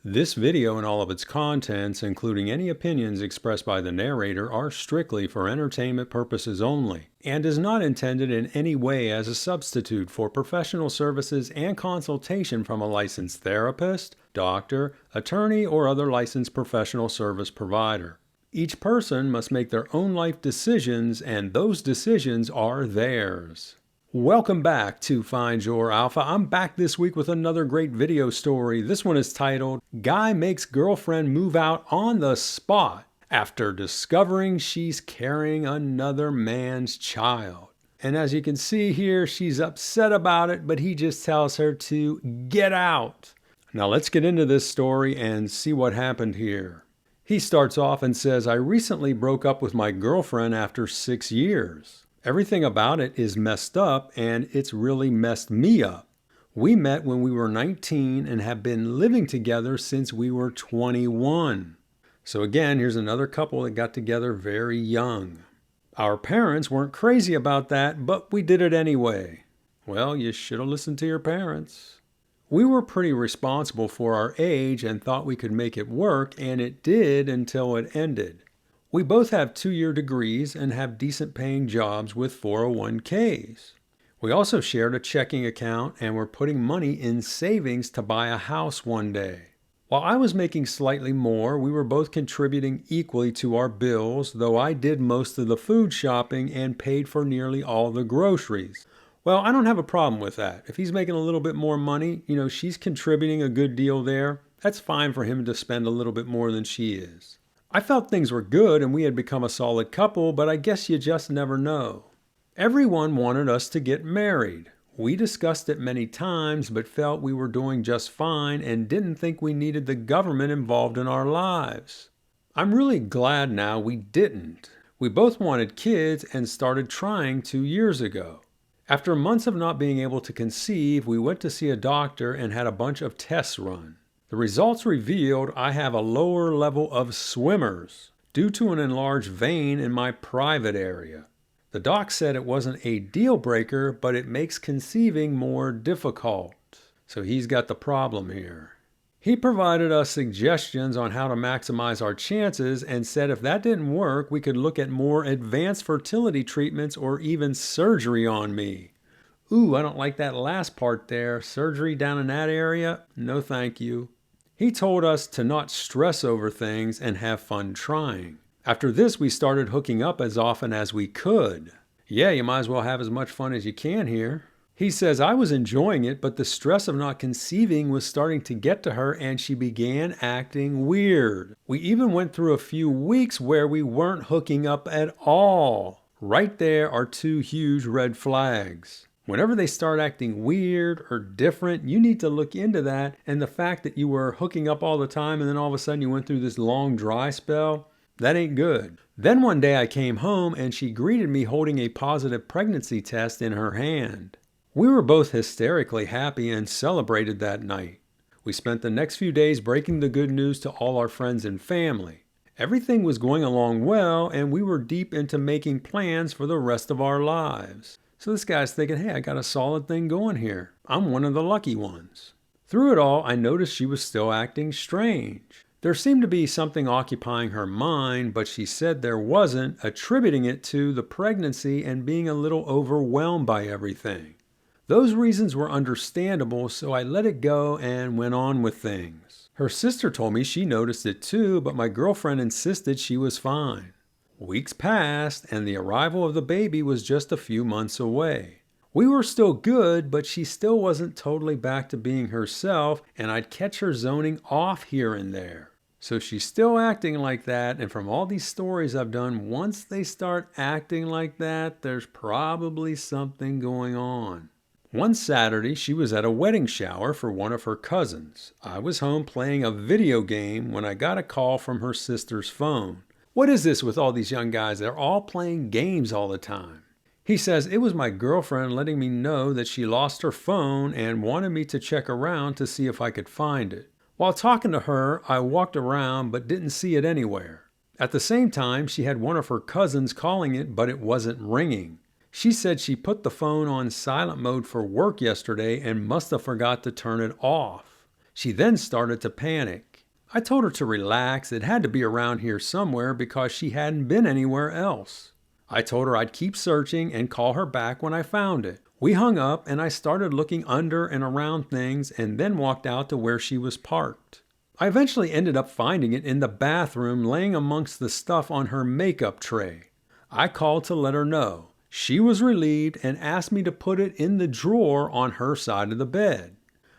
This video and all of its contents, including any opinions expressed by the narrator, are strictly for entertainment purposes only, and is not intended in any way as a substitute for professional services and consultation from a licensed therapist, doctor, attorney, or other licensed professional service provider. Each person must make their own life decisions, and those decisions are theirs. Welcome back to Find Your Alpha. I'm back this week with another great video story. This one is titled, Guy Makes Girlfriend Move Out on the Spot After Discovering She's Carrying Another Man's Child. And as you can see here, she's upset about it, but he just tells her to get out. Now let's get into this story and see what happened here. He starts off and says, I recently broke up with my girlfriend after 6 years. Everything about it is messed up, and it's really messed me up. We met when we were 19 and have been living together since we were 21. So again, here's another couple that got together very young. Our parents weren't crazy about that, but we did it anyway. Well, you should have listened to your parents. We were pretty responsible for our age and thought we could make it work, and it did until it ended. We both have 2-year degrees and have decent paying jobs with 401ks. We also shared a checking account and were putting money in savings to buy a house one day. While I was making slightly more, we were both contributing equally to our bills, though I did most of the food shopping and paid for nearly all the groceries. Well, I don't have a problem with that. If he's making a little bit more money, she's contributing a good deal there. That's fine for him to spend a little bit more than she is. I felt things were good and we had become a solid couple, but I guess you just never know. Everyone wanted us to get married. We discussed it many times, but felt we were doing just fine and didn't think we needed the government involved in our lives. I'm really glad now we didn't. We both wanted kids and started trying 2 years ago. After months of not being able to conceive, we went to see a doctor and had a bunch of tests run. The results revealed I have a lower level of swimmers due to an enlarged vein in my private area. The doc said it wasn't a deal breaker, but it makes conceiving more difficult. So he's got the problem here. He provided us suggestions on how to maximize our chances and said if that didn't work, we could look at more advanced fertility treatments or even surgery on me. Ooh, I don't like that last part there. Surgery down in that area? No, thank you. He told us to not stress over things and have fun trying. After this, we started hooking up as often as we could. Yeah, you might as well have as much fun as you can here. He says I was enjoying it, but the stress of not conceiving was starting to get to her and she began acting weird. We even went through a few weeks where we weren't hooking up at all. Right there are 2 huge red flags. Whenever they start acting weird or different, you need to look into that. And the fact that you were hooking up all the time and then all of a sudden you went through this long dry spell, that ain't good. Then one day I came home and she greeted me holding a positive pregnancy test in her hand. We were both hysterically happy and celebrated that night. We spent the next few days breaking the good news to all our friends and family. Everything was going along well and we were deep into making plans for the rest of our lives. So this guy's thinking, hey, I got a solid thing going here. I'm one of the lucky ones. Through it all, I noticed she was still acting strange. There seemed to be something occupying her mind, but she said there wasn't, attributing it to the pregnancy and being a little overwhelmed by everything. Those reasons were understandable, so I let it go and went on with things. Her sister told me she noticed it too, but my girlfriend insisted she was fine. Weeks passed, and the arrival of the baby was just a few months away. We were still good, but she still wasn't totally back to being herself, and I'd catch her zoning off here and there. So she's still acting like that, and from all these stories I've done, once they start acting like that, there's probably something going on. One Saturday, she was at a wedding shower for one of her cousins. I was home playing a video game when I got a call from her sister's phone. What is this with all these young guys? They're all playing games all the time. He says, it was my girlfriend letting me know that she lost her phone and wanted me to check around to see if I could find it. While talking to her, I walked around but didn't see it anywhere. At the same time, she had one of her cousins calling it, but it wasn't ringing. She said she put the phone on silent mode for work yesterday and must have forgot to turn it off. She then started to panic. I told her to relax, it had to be around here somewhere because she hadn't been anywhere else. I told her I'd keep searching and call her back when I found it. We hung up and I started looking under and around things and then walked out to where she was parked. I eventually ended up finding it in the bathroom laying amongst the stuff on her makeup tray. I called to let her know. She was relieved and asked me to put it in the drawer on her side of the bed.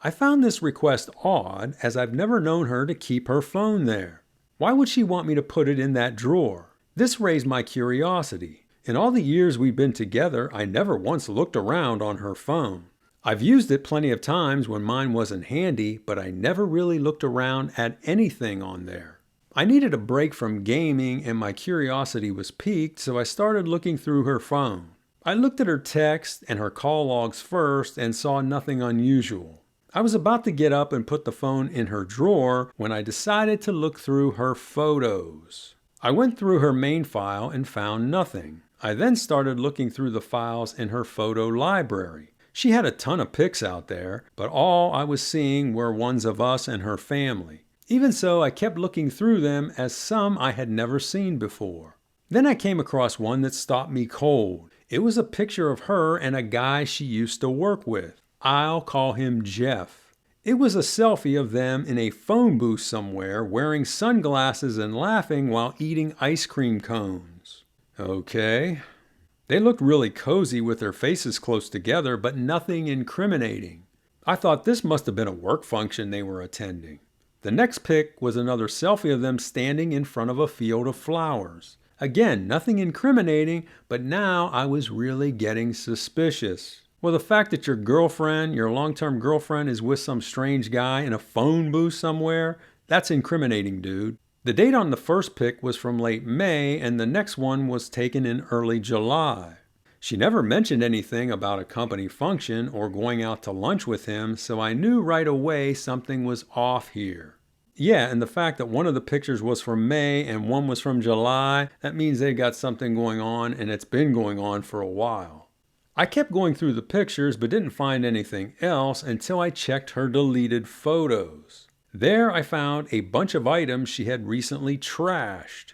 I found this request odd as I've never known her to keep her phone there. Why would she want me to put it in that drawer? This raised my curiosity. In all the years we've been together, I never once looked around on her phone. I've used it plenty of times when mine wasn't handy, but I never really looked around at anything on there. I needed a break from gaming and my curiosity was piqued, so I started looking through her phone. I looked at her text and her call logs first and saw nothing unusual. I was about to get up and put the phone in her drawer when I decided to look through her photos. I went through her main file and found nothing. I then started looking through the files in her photo library. She had a ton of pics out there, but all I was seeing were ones of us and her family. Even so, I kept looking through them as some I had never seen before. Then I came across one that stopped me cold. It was a picture of her and a guy she used to work with. I'll call him Jeff. It was a selfie of them in a phone booth somewhere wearing sunglasses and laughing while eating ice cream cones. Okay. They looked really cozy with their faces close together, but nothing incriminating. I thought this must have been a work function they were attending. The next pic was another selfie of them standing in front of a field of flowers. Again, nothing incriminating, but now I was really getting suspicious. Well, the fact that your long-term girlfriend is with some strange guy in a phone booth somewhere, that's incriminating, dude. The date on the first pic was from late May, and the next one was taken in early July. She never mentioned anything about a company function or going out to lunch with him, so I knew right away something was off here. Yeah, and the fact that one of the pictures was from May and one was from July, that means they got something going on, and it's been going on for a while. I kept going through the pictures but didn't find anything else until I checked her deleted photos. There I found a bunch of items she had recently trashed.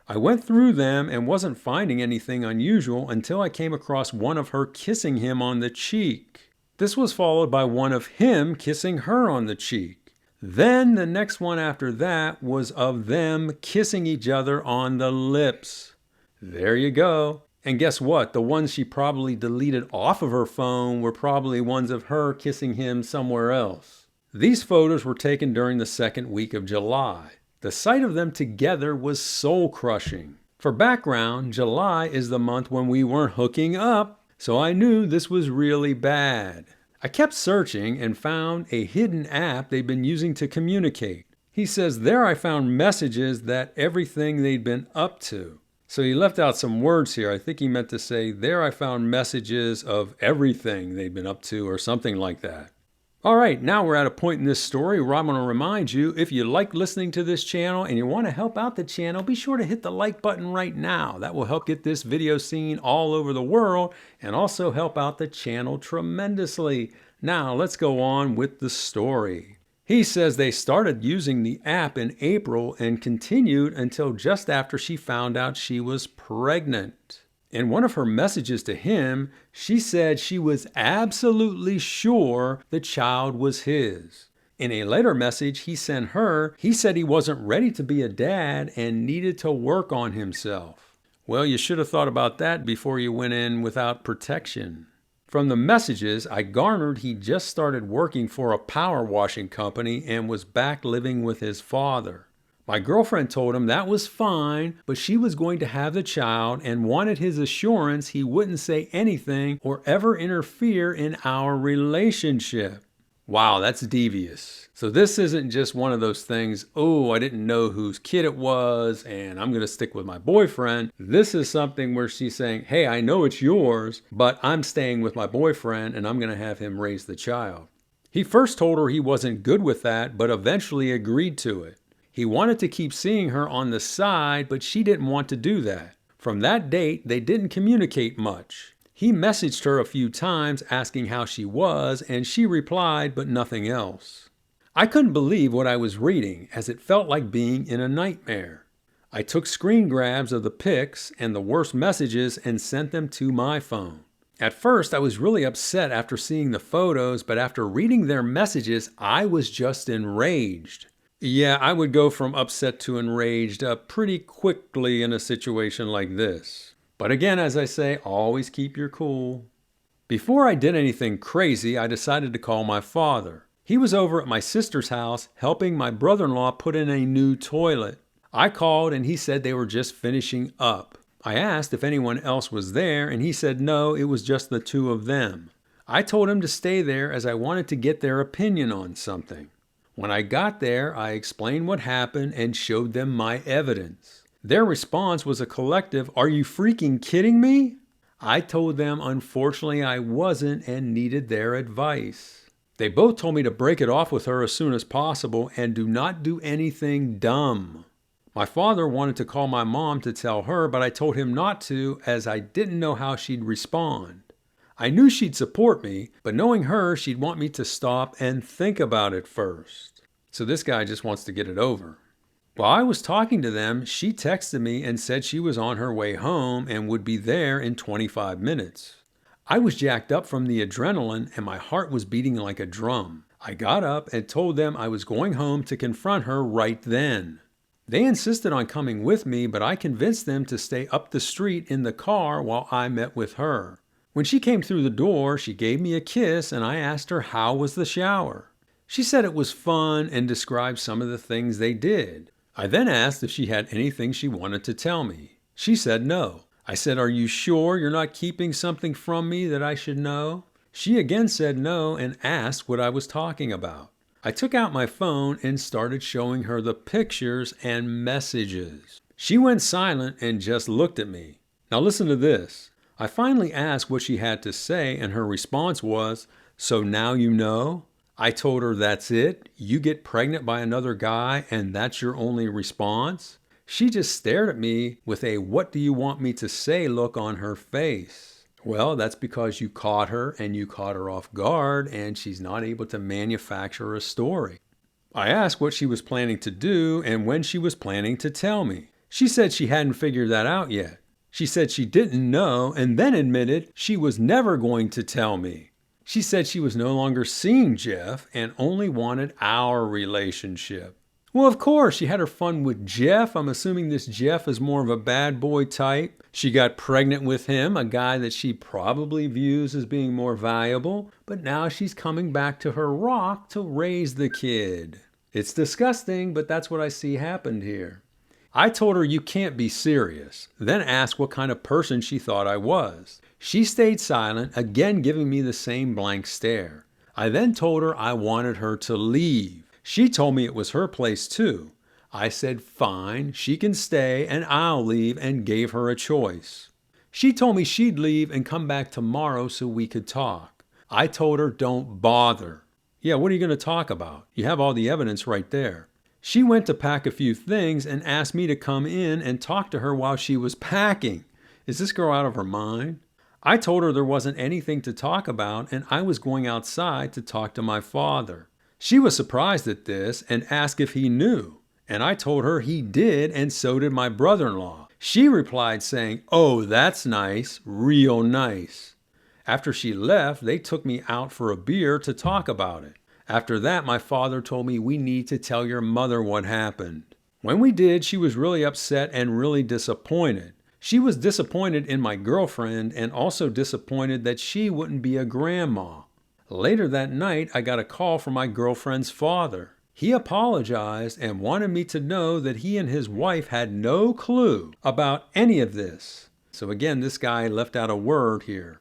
I went through them and wasn't finding anything unusual until I came across one of her kissing him on the cheek. This was followed by one of him kissing her on the cheek. Then the next one after that was of them kissing each other on the lips. There you go. And guess what? The ones she probably deleted off of her phone were probably ones of her kissing him somewhere else. These photos were taken during the second week of July. The sight of them together was soul-crushing. For background, July is the month when we weren't hooking up, so I knew this was really bad. I kept searching and found a hidden app they'd been using to communicate. He says there I found messages that everything they'd been up to. So he left out some words here. I think he meant to say there I found messages of everything they'd been up to or something like that. All right, now we're at a point in this story where I'm going to remind you, if you like listening to this channel and you want to help out the channel, be sure to hit the like button right now. That will help get this video seen all over the world and also help out the channel tremendously. Now, let's go on with the story. He says they started using the app in April and continued until just after she found out she was pregnant. In one of her messages to him, she said she was absolutely sure the child was his. In a later message he sent her, he said he wasn't ready to be a dad and needed to work on himself. Well, you should have thought about that before you went in without protection. From the messages, I garnered he just started working for a power washing company and was back living with his father. My girlfriend told him that was fine, but she was going to have the child and wanted his assurance he wouldn't say anything or ever interfere in our relationship. Wow, that's devious. So this isn't just one of those things, oh, I didn't know whose kid it was and I'm going to stick with my boyfriend. This is something where she's saying, hey, I know it's yours, but I'm staying with my boyfriend and I'm going to have him raise the child. He first told her he wasn't good with that, but eventually agreed to it. He wanted to keep seeing her on the side, but she didn't want to do that. From that date, they didn't communicate much. He messaged her a few times asking how she was, and she replied, but nothing else. I couldn't believe what I was reading, as it felt like being in a nightmare. I took screen grabs of the pics and the worst messages and sent them to my phone. At first, I was really upset after seeing the photos, but after reading their messages, I was just enraged. Yeah, I would go from upset to enraged pretty quickly in a situation like this. But again, as I say, always keep your cool. Before I did anything crazy, I decided to call my father. He was over at my sister's house helping my brother-in-law put in a new toilet. I called and he said they were just finishing up. I asked if anyone else was there and he said no, it was just the two of them. I told him to stay there as I wanted to get their opinion on something. When I got there, I explained what happened and showed them my evidence. Their response was a collective, "Are you freaking kidding me?" I told them unfortunately I wasn't and needed their advice. They both told me to break it off with her as soon as possible and do not do anything dumb. My father wanted to call my mom to tell her, but I told him not to as I didn't know how she'd respond. I knew she'd support me, but knowing her, she'd want me to stop and think about it first. So this guy just wants to get it over. While I was talking to them, she texted me and said she was on her way home and would be there in 25 minutes. I was jacked up from the adrenaline and my heart was beating like a drum. I got up and told them I was going home to confront her right then. They insisted on coming with me, but I convinced them to stay up the street in the car while I met with her. When she came through the door, she gave me a kiss and I asked her how was the shower. She said it was fun and described some of the things they did. I then asked if she had anything she wanted to tell me. She said no. I said, "Are you sure you're not keeping something from me that I should know?" She again said no and asked what I was talking about. I took out my phone and started showing her the pictures and messages. She went silent and just looked at me. Now listen to this. I finally asked what she had to say and her response was, "So now you know?" I told her, "That's it? You get pregnant by another guy and that's your only response?" She just stared at me with a "what do you want me to say" look on her face. Well, that's because you caught her and you caught her off guard and she's not able to manufacture a story. I asked what she was planning to do and when she was planning to tell me. She said she hadn't figured that out yet. She said she didn't know and then admitted she was never going to tell me. She said she was no longer seeing Jeff and only wanted our relationship. Well, of course, she had her fun with Jeff. I'm assuming this Jeff is more of a bad boy type. She got pregnant with him, a guy that she probably views as being more valuable. But now she's coming back to her rock to raise the kid. It's disgusting, but that's what I see happened here. I told her you can't be serious, then asked what kind of person she thought I was. She stayed silent, again giving me the same blank stare. I then told her I wanted her to leave. She told me it was her place too. I said fine, she can stay and I'll leave and gave her a choice. She told me she'd leave and come back tomorrow so we could talk. I told her don't bother. Yeah, what are you going to talk about? You have all the evidence right there. She went to pack a few things and asked me to come in and talk to her while she was packing. Is this girl out of her mind? I told her there wasn't anything to talk about and I was going outside to talk to my father. She was surprised at this and asked if he knew. And I told her he did and so did my brother-in-law. She replied saying, "Oh, that's nice, real nice." After she left, they took me out for a beer to talk about it. After that, my father told me we need to tell your mother what happened. When we did, she was really upset and really disappointed. She was disappointed in my girlfriend and also disappointed that she wouldn't be a grandma. Later that night, I got a call from my girlfriend's father. He apologized and wanted me to know that he and his wife had no clue about any of this. So again, this guy left out a word here.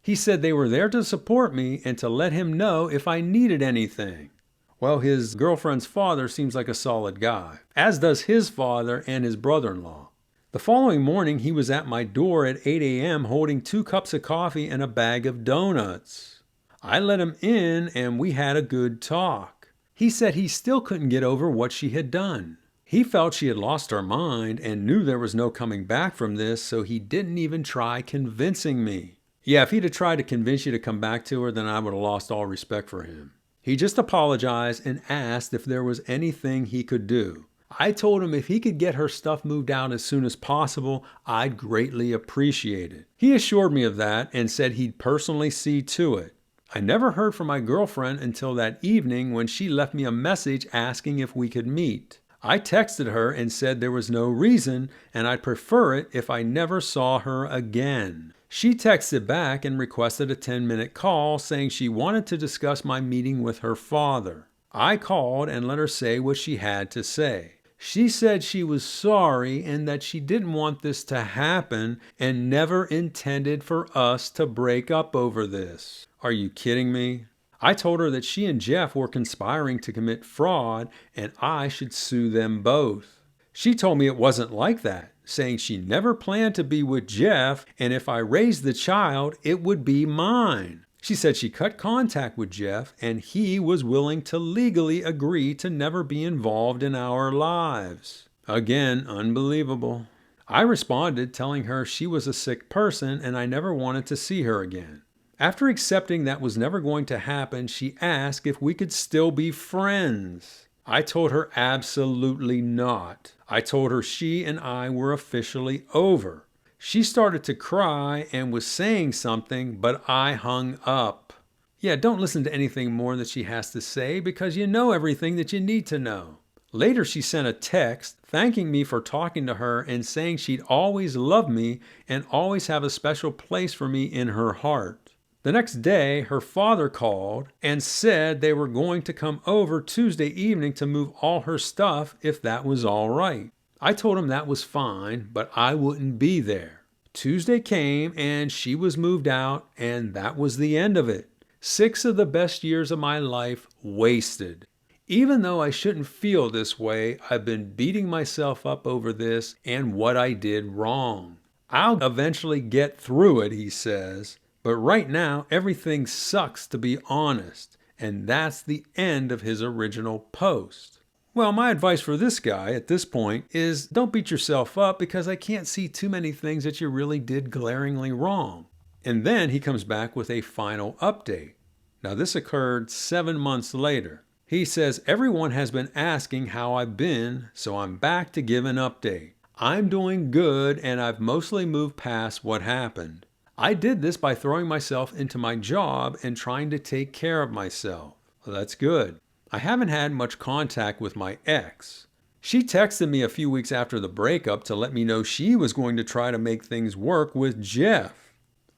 He said they were there to support me and to let him know if I needed anything. Well, his girlfriend's father seems like a solid guy, as does his father and his brother-in-law. The following morning, he was at my door at 8 a.m. holding 2 cups of coffee and a bag of donuts. I let him in and we had a good talk. He said he still couldn't get over what she had done. He felt she had lost her mind and knew there was no coming back from this, so he didn't even try convincing me. Yeah, if he'd have tried to convince you to come back to her, then I would have lost all respect for him. He just apologized and asked if there was anything he could do. I told him if he could get her stuff moved out as soon as possible, I'd greatly appreciate it. He assured me of that and said he'd personally see to it. I never heard from my girlfriend until that evening when she left me a message asking if we could meet. I texted her and said there was no reason and I'd prefer it if I never saw her again. She texted back and requested a 10-minute call saying she wanted to discuss my meeting with her father. I called and let her say what she had to say. She said she was sorry and that she didn't want this to happen and never intended for us to break up over this. Are you kidding me? I told her that she and Jeff were conspiring to commit fraud and I should sue them both. She told me it wasn't like that, saying she never planned to be with Jeff and if I raised the child, it would be mine. She said she cut contact with Jeff and he was willing to legally agree to never be involved in our lives. Again, unbelievable. I responded telling her she was a sick person and I never wanted to see her again. After accepting that was never going to happen, she asked if we could still be friends. I told her absolutely not. I told her she and I were officially over. She started to cry and was saying something, but I hung up. Yeah, don't listen to anything more that she has to say because you know everything that you need to know. Later, she sent a text thanking me for talking to her and saying she'd always love me and always have a special place for me in her heart. The next day, her father called and said they were going to come over Tuesday evening to move all her stuff if that was all right. I told him that was fine, but I wouldn't be there. Tuesday came and she was moved out and that was the end of it. 6 of the best years of my life wasted. Even though I shouldn't feel this way, I've been beating myself up over this and what I did wrong. I'll eventually get through it, he says. But right now, everything sucks, to be honest. And that's the end of his original post. Well, my advice for this guy at this point is don't beat yourself up because I can't see too many things that you really did glaringly wrong. And then he comes back with a final update. Now, this occurred 7 months later. He says, everyone has been asking how I've been, so I'm back to give an update. I'm doing good and I've mostly moved past what happened. I did this by throwing myself into my job and trying to take care of myself. Well, that's good. I haven't had much contact with my ex. She texted me a few weeks after the breakup to let me know she was going to try to make things work with Jeff.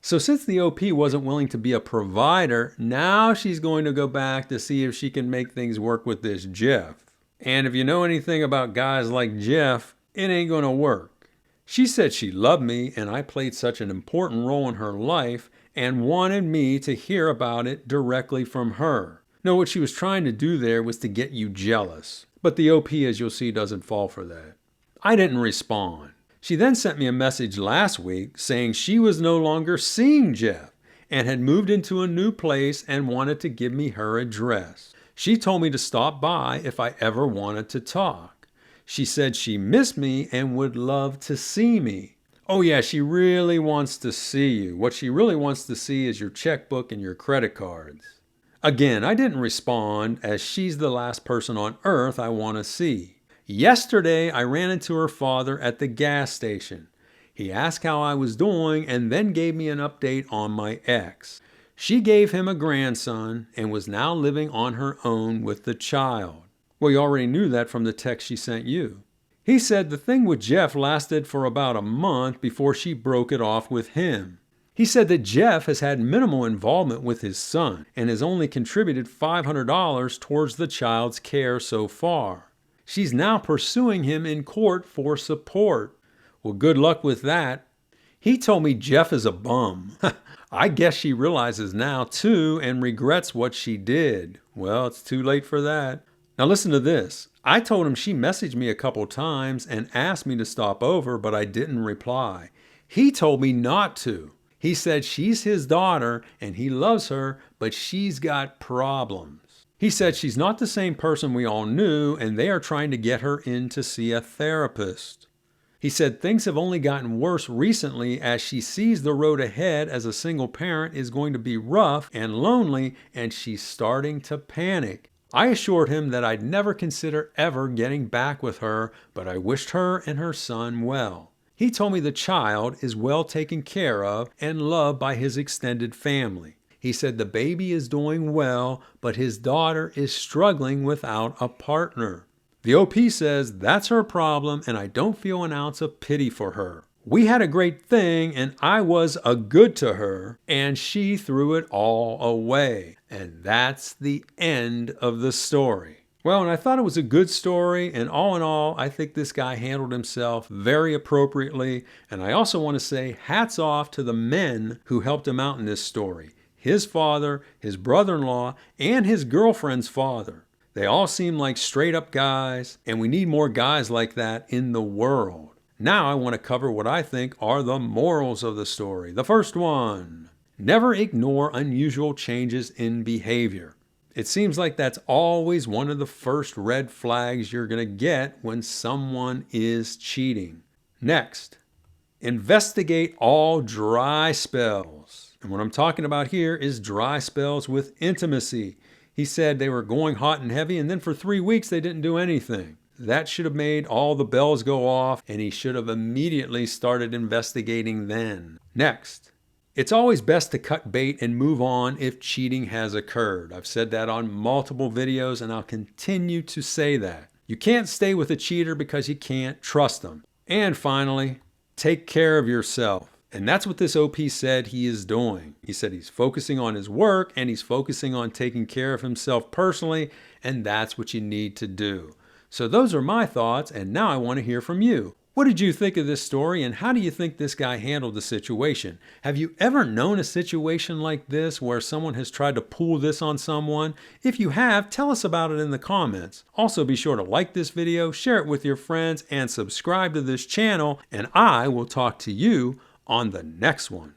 So since the OP wasn't willing to be a provider, now she's going to go back to see if she can make things work with this Jeff. And if you know anything about guys like Jeff, it ain't going to work. She said she loved me and I played such an important role in her life and wanted me to hear about it directly from her. No, what she was trying to do there was to get you jealous. But the OP, as you'll see, doesn't fall for that. I didn't respond. She then sent me a message last week saying she was no longer seeing Jeff and had moved into a new place and wanted to give me her address. She told me to stop by if I ever wanted to talk. She said she missed me and would love to see me. Oh yeah, she really wants to see you. What she really wants to see is your checkbook and your credit cards. Again, I didn't respond as she's the last person on earth I want to see. Yesterday, I ran into her father at the gas station. He asked how I was doing and then gave me an update on my ex. She gave him a grandson and was now living on her own with the child. Well, you already knew that from the text she sent you. He said the thing with Jeff lasted for about a month before she broke it off with him. He said that Jeff has had minimal involvement with his son and has only contributed $500 towards the child's care so far. She's now pursuing him in court for support. Well, good luck with that. He told me Jeff is a bum. I guess she realizes now too and regrets what she did. Well, it's too late for that. Now listen to this. I told him she messaged me a couple times and asked me to stop over, but I didn't reply. He told me not to. He said she's his daughter and he loves her, but she's got problems. He said she's not the same person we all knew and they are trying to get her in to see a therapist. He said things have only gotten worse recently as she sees the road ahead as a single parent is going to be rough and lonely, and she's starting to panic. I assured him that I'd never consider ever getting back with her, but I wished her and her son well. He told me the child is well taken care of and loved by his extended family. He said the baby is doing well, but his daughter is struggling without a partner. The OP says that's her problem, and I don't feel an ounce of pity for her. We had a great thing, and I was a good to her, and she threw it all away. And that's the end of the story. Well, and I thought it was a good story, and all in all, I think this guy handled himself very appropriately. And I also want to say hats off to the men who helped him out in this story. His father, his brother-in-law, and his girlfriend's father. They all seem like straight up guys, and we need more guys like that in the world. Now I want to cover what I think are the morals of the story. The first one, never ignore unusual changes in behavior. It seems like that's always one of the first red flags you're going to get when someone is cheating. Next, investigate all dry spells. And what I'm talking about here is dry spells with intimacy. He said they were going hot and heavy, and then for 3 weeks they didn't do anything. That should have made all the bells go off, and he should have immediately started investigating then. Next, it's always best to cut bait and move on if cheating has occurred. I've said that on multiple videos, and I'll continue to say that. You can't stay with a cheater because you can't trust them. And finally, take care of yourself. And that's what this OP said he is doing. He said he's focusing on his work and he's focusing on taking care of himself personally, and that's what you need to do. So those are my thoughts, and now I want to hear from you. What did you think of this story, and how do you think this guy handled the situation? Have you ever known a situation like this where someone has tried to pull this on someone? If you have, tell us about it in the comments. Also, be sure to like this video, share it with your friends, and subscribe to this channel, and I will talk to you on the next one.